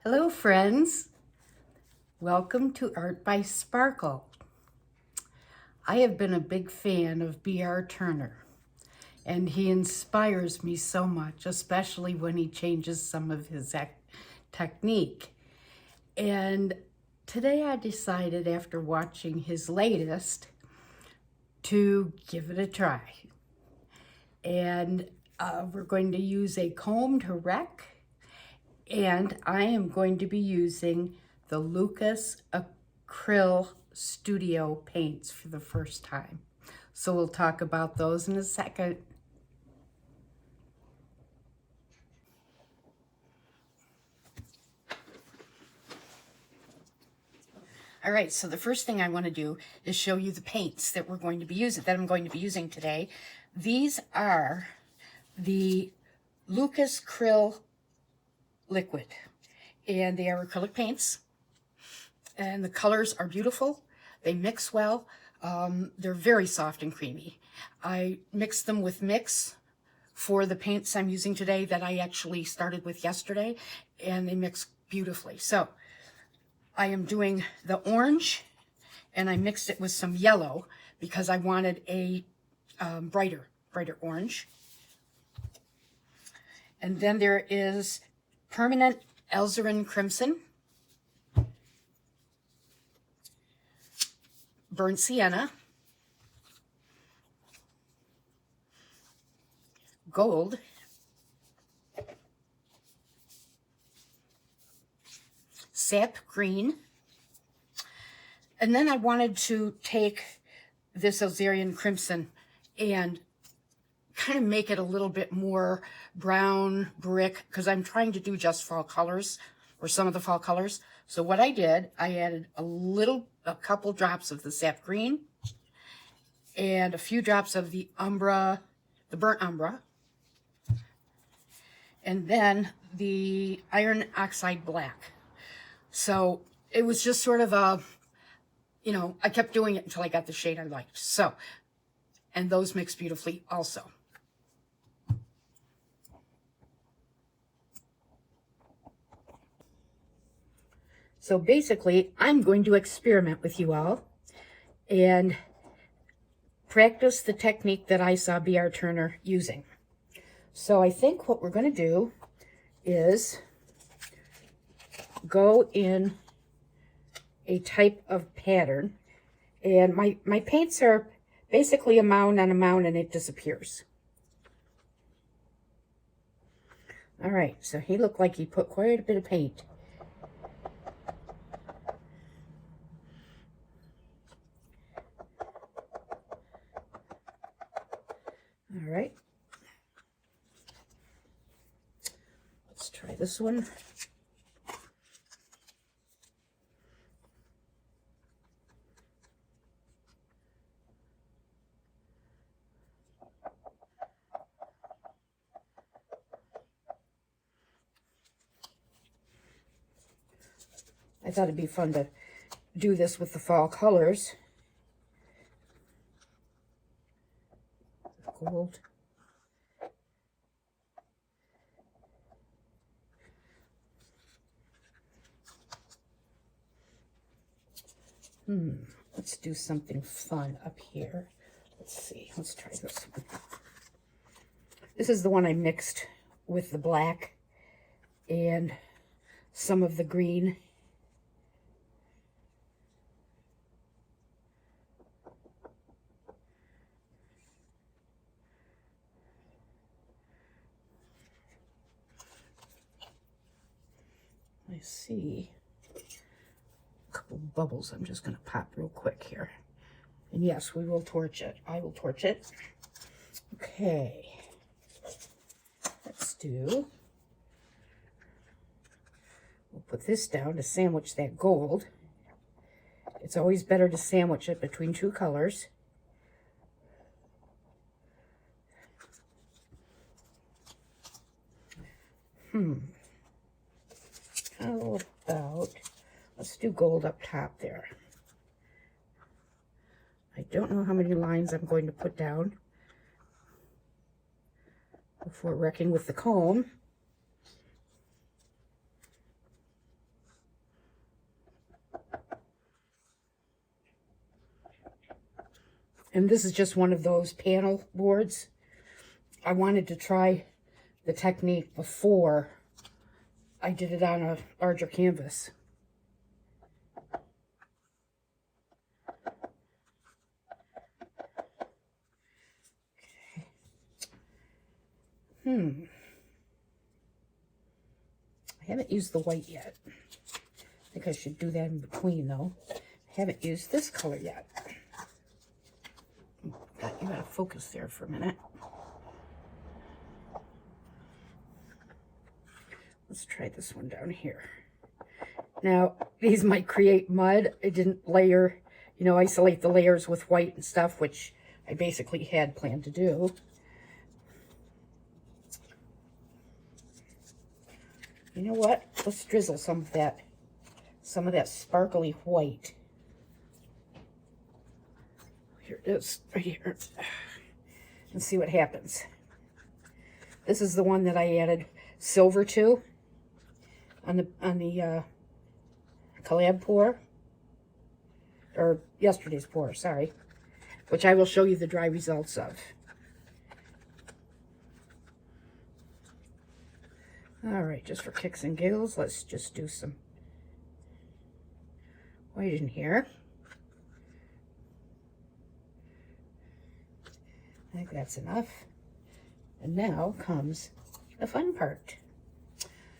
Hello friends, welcome to Art by Sparkle. I have been a big fan of B.R. Turner and he inspires me so much, especially when he changes some of his technique. And today I decided after watching his latest to give it a try. And we're going to use a comb to wreck, and I am going to be using the Lucas Acryl Studio paints for the first time. So we'll talk about those in a second. All right, so the first thing I want to do is show you the paints that I'm going to be using today. These are the Lucas Acryl Liquid, and they are acrylic paints, and the colors are beautiful. They mix well. They're very soft and creamy. I mixed them with mix for the paints I'm using today that I actually started with yesterday, and they mix beautifully. So I am doing the orange, and I mixed it with some yellow because I wanted a brighter orange. And then there is permanent alizarin crimson, burnt sienna, gold, sap green, and then I wanted to take this alizarin crimson and kind of make it a little bit more brown brick because I'm trying to do just fall colors, or some of the fall colors. So what I did, I added a couple drops of the sap green and a few drops of the umbra, the burnt umbra, and then the iron oxide black. So it was just sort of a, I kept doing it until I got the shade I liked. So, and those mix beautifully also. So basically, I'm going to experiment with you all and practice the technique that I saw B.R. Turner using. So I think what we're going to do is go in a type of pattern. And my paints are basically a mound on a mound, and it disappears. All right, so he looked like he put quite a bit of paint. All right. Let's try this one. I thought it'd be fun to do this with the fall colors. Gold. Let's do something fun up here. Let's see, let's try this one. This is the one I mixed with the black and some of the green. I see a couple bubbles I'm just going to pop real quick here. And yes, we will torch it. I will torch it. Okay. Let's do... We'll put this down to sandwich that gold. It's always better to sandwich it between two colors. How about, let's do gold up top there. I don't know how many lines I'm going to put down before wrecking with the comb. And this is just one of those panel boards. I wanted to try the technique before I did it on a larger canvas. I haven't used the white yet. I think I should do that in between, though. I haven't used this color yet. You gotta focus there for a minute. Let's try this one down here. Now, these might create mud. I didn't layer, isolate the layers with white and stuff, which I basically had planned to do. You know what? Let's drizzle some of that sparkly white. Here it is, right here. And see what happens. This is the one that I added silver to on the collab pour, or yesterday's pour, sorry, which I will show you the dry results of. All right, just for kicks and giggles, let's just do some white in here. I think that's enough. And now comes the fun part.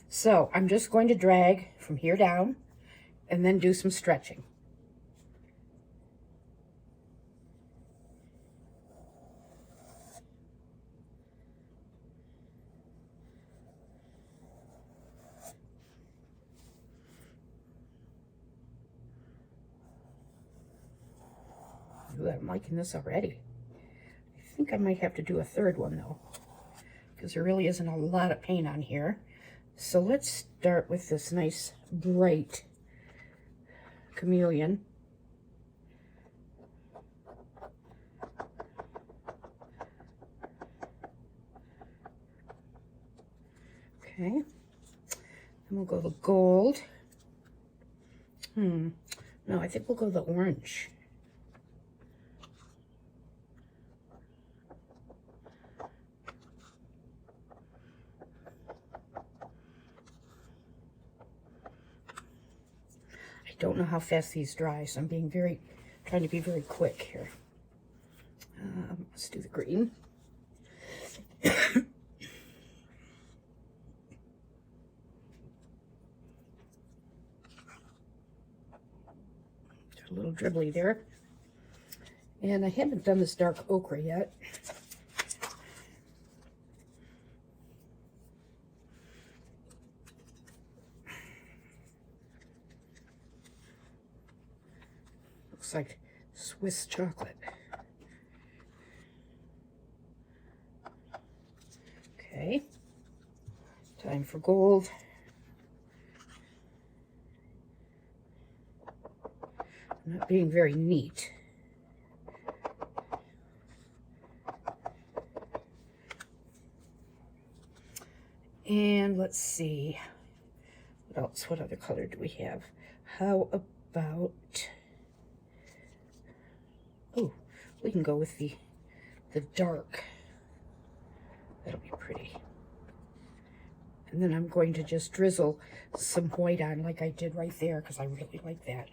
So I'm just going to drag from here down and then do some stretching. Ooh, I'm liking this already. I think I might have to do a third one though, because there really isn't a lot of paint on here. So let's start with this nice bright chameleon. Okay, then we'll go the gold. No, I think we'll go the orange. I don't know how fast these dry, so I'm trying to be very quick here. Let's do the green. A little dribbly there. And I haven't done this dark ochre yet. Looks like Swiss chocolate. Okay, time for gold. I'm not being very neat. And let's see, what else? What other color do we have? How about, oh, we can go with the dark. That'll be pretty. And then I'm going to just drizzle some white on like I did right there, because I really like that.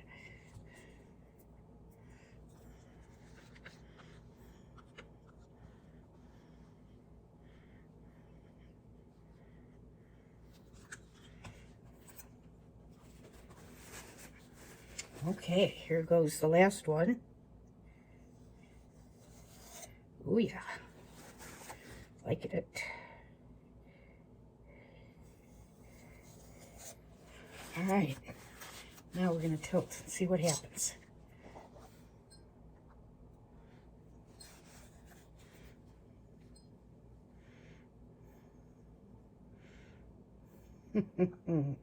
Okay, here goes the last one. Oh yeah, like it. All right, now we're gonna tilt and see what happens. Isn't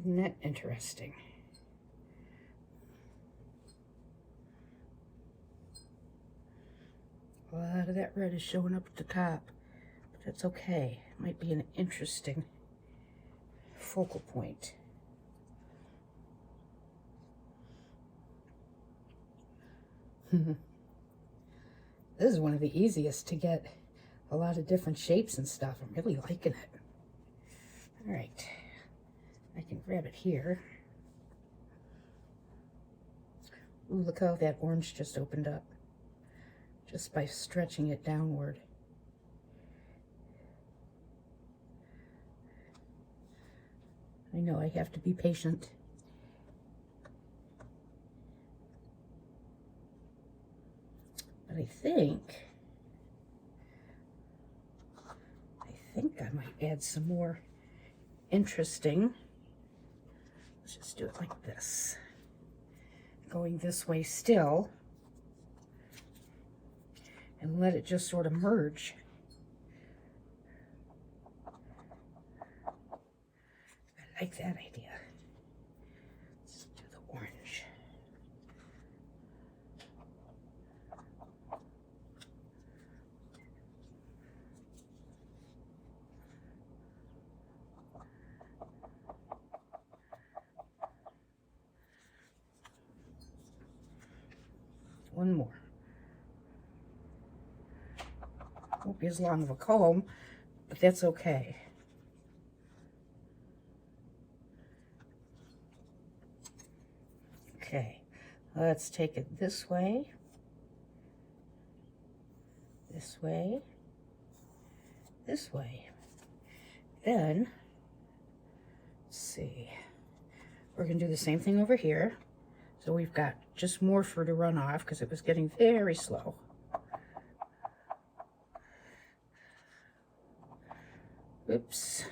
that interesting? A lot of that red is showing up at the top, but that's okay. It might be an interesting focal point. This is one of the easiest to get a lot of different shapes and stuff. I'm really liking it. All right, I can grab it here. Ooh, look how that orange just opened up, just by stretching it downward. I know I have to be patient. But I think I might add some more interesting. Let's just do it like this. Going this way still, and let it just sort of merge. I like that idea. Let's do the orange. One more. Won't be as long of a comb, but that's okay. Okay, let's take it this way, this way, this way. Then, let's see, we're gonna do the same thing over here. So we've got just more for to run off because it was getting very slow. Oops.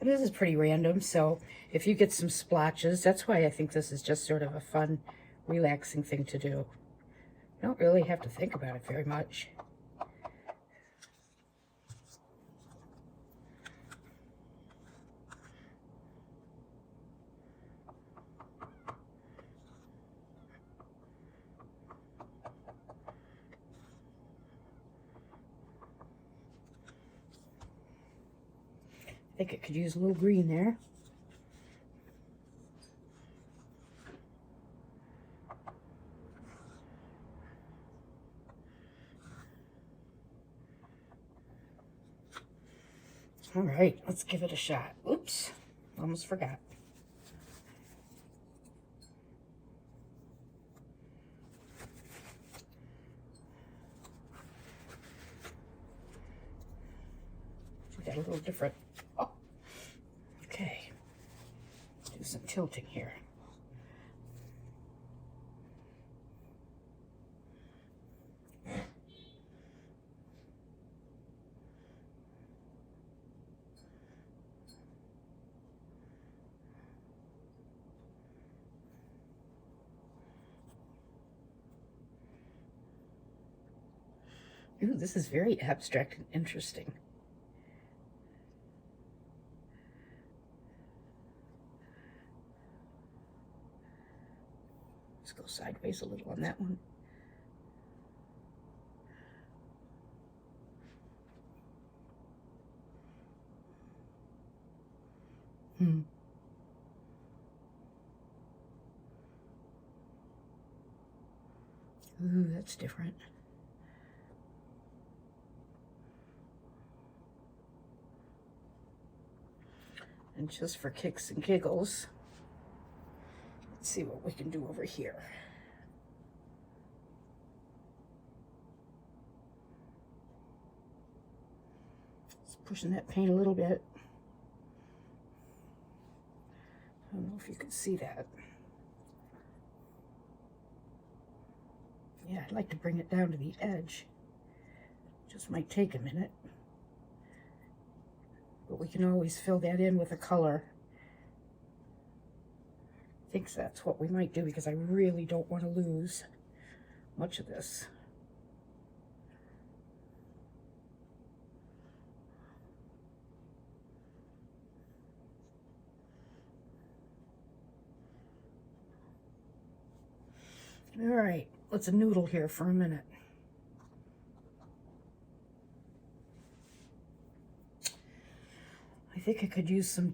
And this is pretty random, so if you get some splotches, that's why I think this is just sort of a fun, relaxing thing to do. You don't really have to think about it very much. I think it could use a little green there. All right, let's give it a shot. Oops, almost forgot. Do that a little different. Oh, okay. Do some tilting here. Ooh, this is very abstract and interesting. Let's go sideways a little on that one. Ooh, that's different. And just for kicks and giggles, let's see what we can do over here. Just pushing that paint a little bit. I don't know if you can see that. Yeah, I'd like to bring it down to the edge. Just might take a minute. But we can always fill that in with a color. I think that's what we might do because I really don't want to lose much of this. All right, let's noodle here for a minute. I think I could use some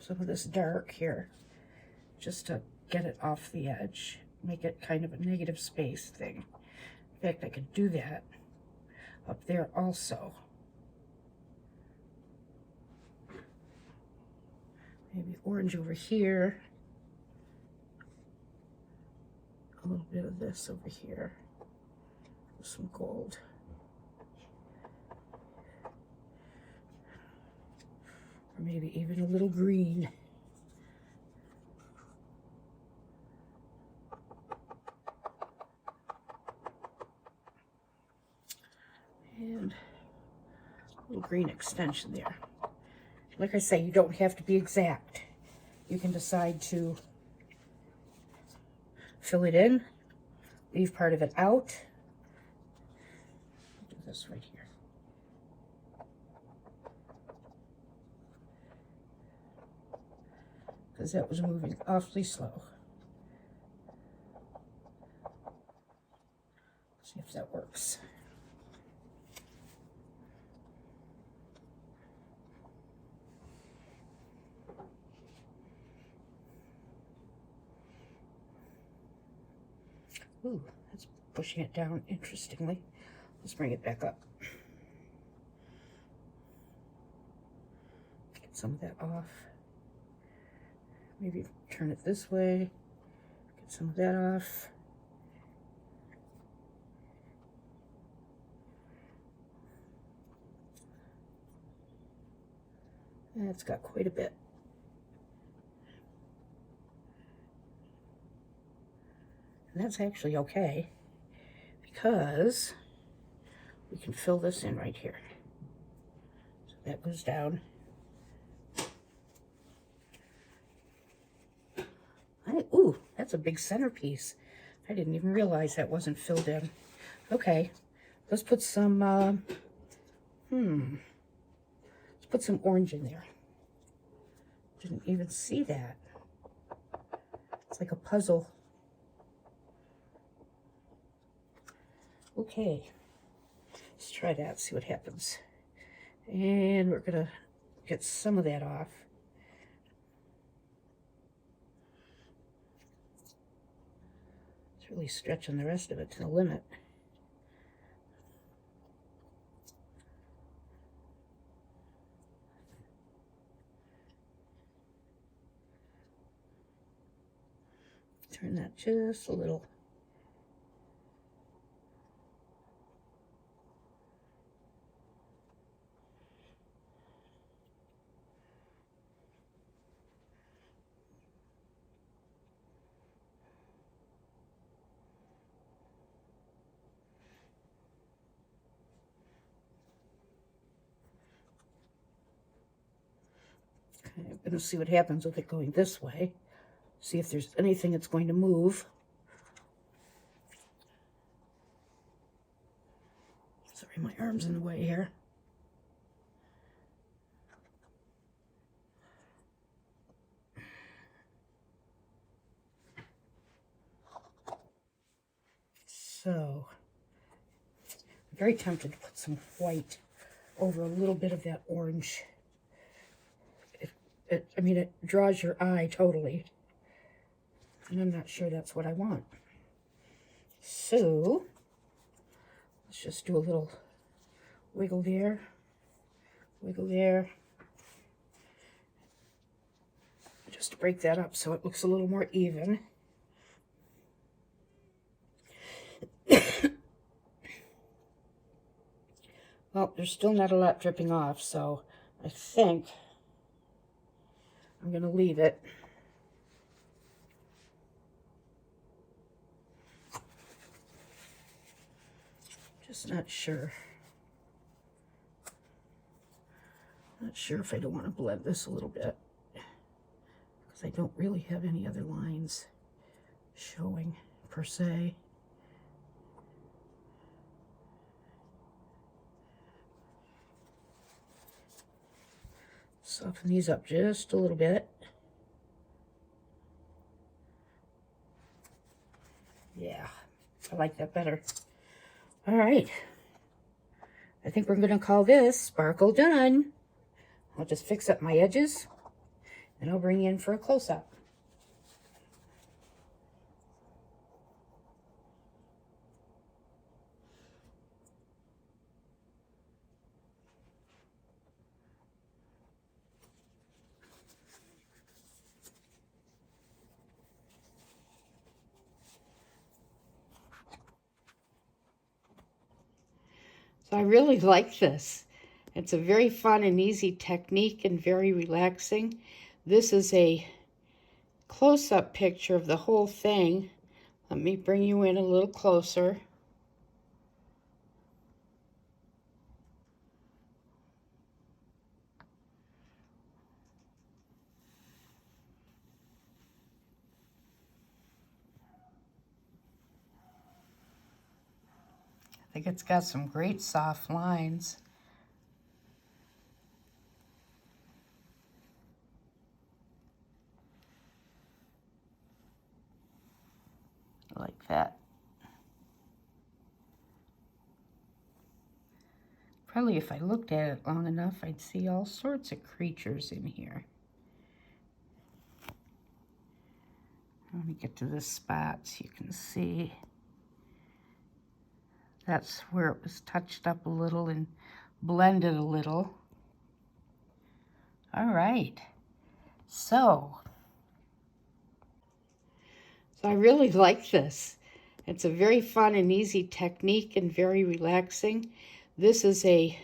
of this dark here, just to get it off the edge, make it kind of a negative space thing. In fact, I could do that up there also. Maybe orange over here. A little bit of this over here. Some gold. Or maybe even a little green. And a little green extension there. Like I say, you don't have to be exact. You can decide to fill it in, leave part of it out. Do this right here. Because that was moving awfully slow. See if that works. Ooh, that's pushing it down interestingly. Let's bring it back up. Get some of that off. Maybe turn it this way. Get some of that off. That's got quite a bit. And that's actually okay, because we can fill this in right here. So that goes down. Ooh, that's a big centerpiece. I didn't even realize that wasn't filled in. Okay, let's put some, let's put some orange in there. Didn't even see that. It's like a puzzle. Okay, let's try that, see what happens. And we're gonna get some of that off. It's really stretching the rest of it to the limit. Turn that just a little. Okay, I'm going to see what happens with it going this way. See if there's anything that's going to move. Sorry, my arm's in the way here. So, I'm very tempted to put some white over a little bit of that orange. I mean, it draws your eye totally. And I'm not sure that's what I want. So, let's just do a little wiggle there, just to break that up so it looks a little more even. Well, there's still not a lot dripping off, so I think I'm going to leave it. Just not sure. Not sure if I don't want to blend this a little bit, because I don't really have any other lines showing per se. Soften these up just a little bit. Yeah, I like that better. All right. I think we're going to call this sparkle done. I'll just fix up my edges, and I'll bring you in for a close-up. So I really like this. It's a very fun and easy technique and very relaxing. This is a close-up picture of the whole thing. Let me bring you in a little closer. I think it's got some great soft lines. Like that. Probably if I looked at it long enough, I'd see all sorts of creatures in here. Let me get to this spot so you can see. That's where it was touched up a little and blended a little. All right. So I really like this. It's a very fun and easy technique and very relaxing. This is a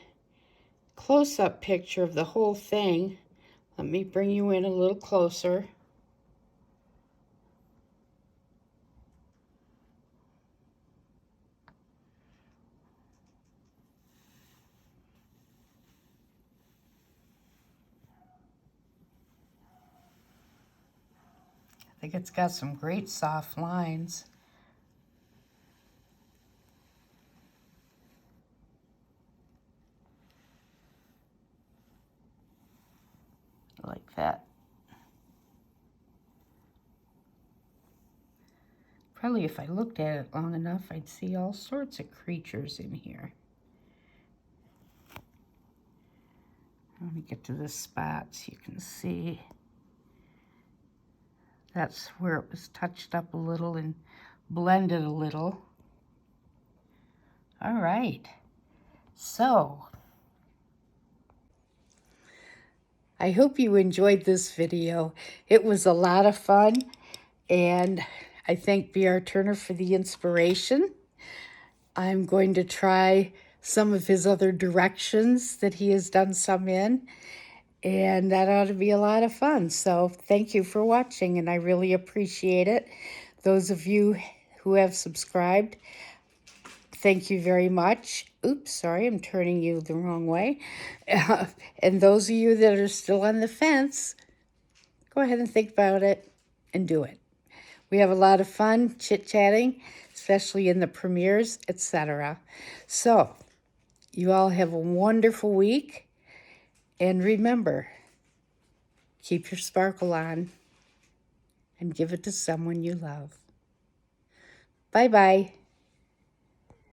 close-up picture of the whole thing. Let me bring you in a little closer. I think it's got some great soft lines. Like that. Probably if I looked at it long enough, I'd see all sorts of creatures in here. Let me get to this spot so you can see. That's where it was touched up a little and blended a little. All right. So I hope you enjoyed this video. It was a lot of fun, and I thank B.R. Turner for the inspiration. I'm going to try some of his other directions that he has done some in, and that ought to be a lot of fun. So thank you for watching, and I really appreciate it. Those of you who have subscribed, thank you very much. Oops, sorry, I'm turning you the wrong way. And those of you that are still on the fence, go ahead and think about it and do it. We have a lot of fun chit-chatting, especially in the premieres, etc. So, you all have a wonderful week. And remember, keep your sparkle on and give it to someone you love. Bye-bye.